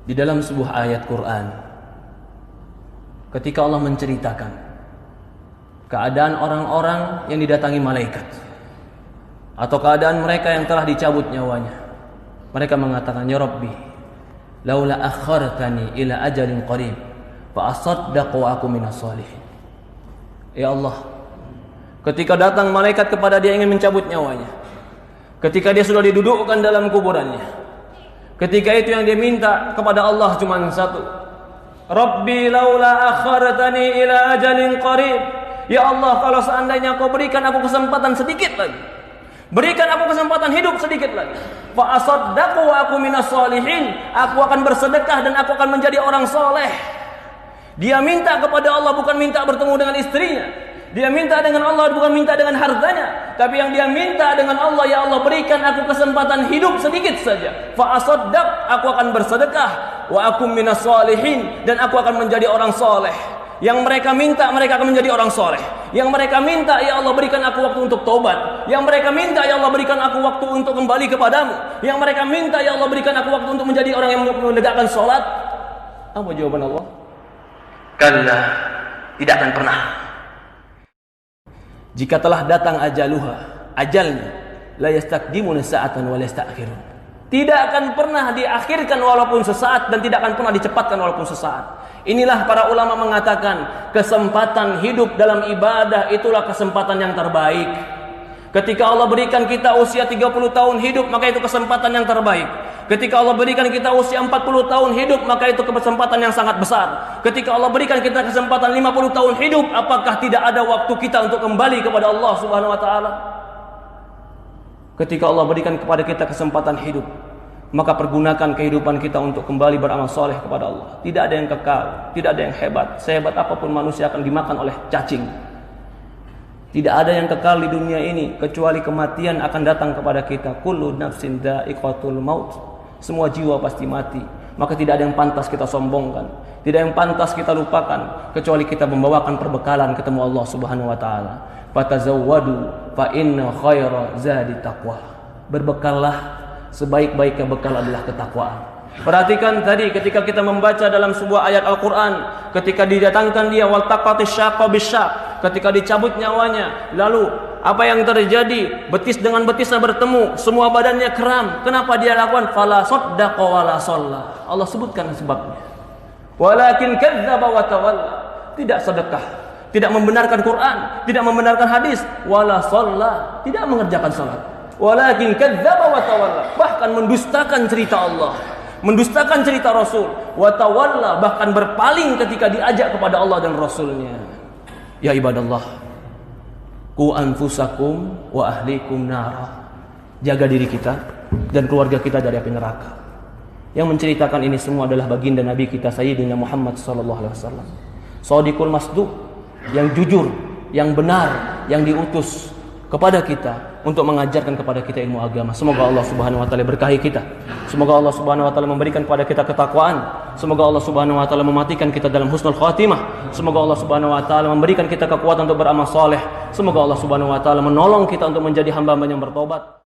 Di dalam sebuah ayat Quran, ketika Allah menceritakan keadaan orang-orang yang didatangi malaikat atau keadaan mereka yang telah dicabut nyawanya, mereka mengatakan, ya Rabbi, laula akhartani ila ajalin qarib fa asaddaqu wa aku minas shalihin. Ya Allah, ketika datang malaikat kepada dia ingin mencabut nyawanya, ketika dia sudah didudukkan dalam kuburannya, ketika itu yang dia minta kepada Allah cuma satu, Rabbi laula akhartani ila ajalin qarib. Ya Allah, kalau seandainya kau berikan aku kesempatan sedikit lagi, berikan aku kesempatan hidup sedikit lagi, fa asaddaqu wa aku minas shalihin, aku akan bersedekah dan aku akan menjadi orang soleh. Dia minta kepada Allah bukan minta bertemu dengan istrinya, dia minta dengan Allah bukan minta dengan hartanya, tapi yang dia minta dengan Allah, ya Allah berikan aku kesempatan hidup sedikit saja, fa asaddaq, aku akan bersedekah, wa aku minas shalihin, dan aku akan menjadi orang soleh. Yang mereka minta, mereka akan menjadi orang soleh. Yang mereka minta, ya Allah berikan aku waktu untuk taubat. Yang mereka minta, ya Allah berikan aku waktu untuk kembali kepadamu. Yang mereka minta, ya Allah berikan aku waktu untuk menjadi orang yang menegakkan sholat. Apa jawaban Allah? Kalla, tidak akan pernah. Jika telah datang ajaluha, ajalnya, la yastakdimuna sa'atan wa la yasta'khirun. Tidak akan pernah diakhirkan walaupun sesaat, dan tidak akan pernah dicepatkan walaupun sesaat. Inilah para ulama mengatakan, kesempatan hidup dalam ibadah itulah kesempatan yang terbaik. Ketika Allah berikan kita usia 30 tahun hidup, maka itu kesempatan yang terbaik. Ketika Allah berikan kita usia 40 tahun hidup, maka itu kesempatan yang sangat besar. Ketika Allah berikan kita kesempatan 50 tahun hidup, apakah tidak ada waktu kita untuk kembali kepada Allah Subhanahu wa taala? Ketika Allah berikan kepada kita kesempatan hidup, maka pergunakan kehidupan kita untuk kembali beramal soleh kepada Allah. Tidak ada yang kekal, tidak ada yang hebat. Sehebat apapun manusia akan dimakan oleh cacing. Tidak ada yang kekal di dunia ini kecuali kematian akan datang kepada kita. Kullu nafsin dha'iqatul maut. Semua jiwa pasti mati. Maka tidak ada yang pantas kita sombongkan, tidak ada yang pantas kita lupakan, kecuali kita membawakan perbekalan ketemu Allah Subhanahu wa taala. Fatazawwadu fa inna khaira zadi taqwa. Berbekallah, sebaik-baiknya bekal adalah ketakwaan. Perhatikan tadi ketika kita membaca dalam sebuah ayat Al-Quran, ketika didatangkan dia waltaqatis syaqqa bisyaq, ketika dicabut nyawanya, lalu apa yang terjadi? Betis dengan betisnya bertemu, semua badannya kram. Kenapa dia lakukan? Fala saddaqa wala shalla. Allah sebutkan sebabnya. Walakin kadzdzaba wa tawalla. Tidak sedekah, tidak membenarkan Quran, tidak membenarkan hadis, wala shalla, tidak mengerjakan salat. Walakin kadzdzaba wa tawalla, bahkan mendustakan cerita Allah, mendustakan cerita Rasul, wa tawalla, bahkan berpaling ketika diajak kepada Allah dan Rasulnya. Ya ibadallah, qu anfusakum wa ahlikum nara. Jaga diri kita dan keluarga kita dari api neraka. Yang menceritakan ini semua adalah baginda Nabi kita Sayyidina Muhammad sallallahu alaihi wasallam. Shadiqul masduq, yang jujur, yang benar, yang diutus kepada kita untuk mengajarkan kepada kita ilmu agama. Semoga Allah Subhanahu wa taala berkahi kita. Semoga Allah Subhanahu wa taala memberikan kepada kita ketakwaan. Semoga Allah Subhanahu wa taala mematikan kita dalam husnul khatimah. Semoga Allah Subhanahu wa taala memberikan kita kekuatan untuk beramal saleh. Semoga Allah Subhanahu wa taala menolong kita untuk menjadi hamba-hamba yang bertobat.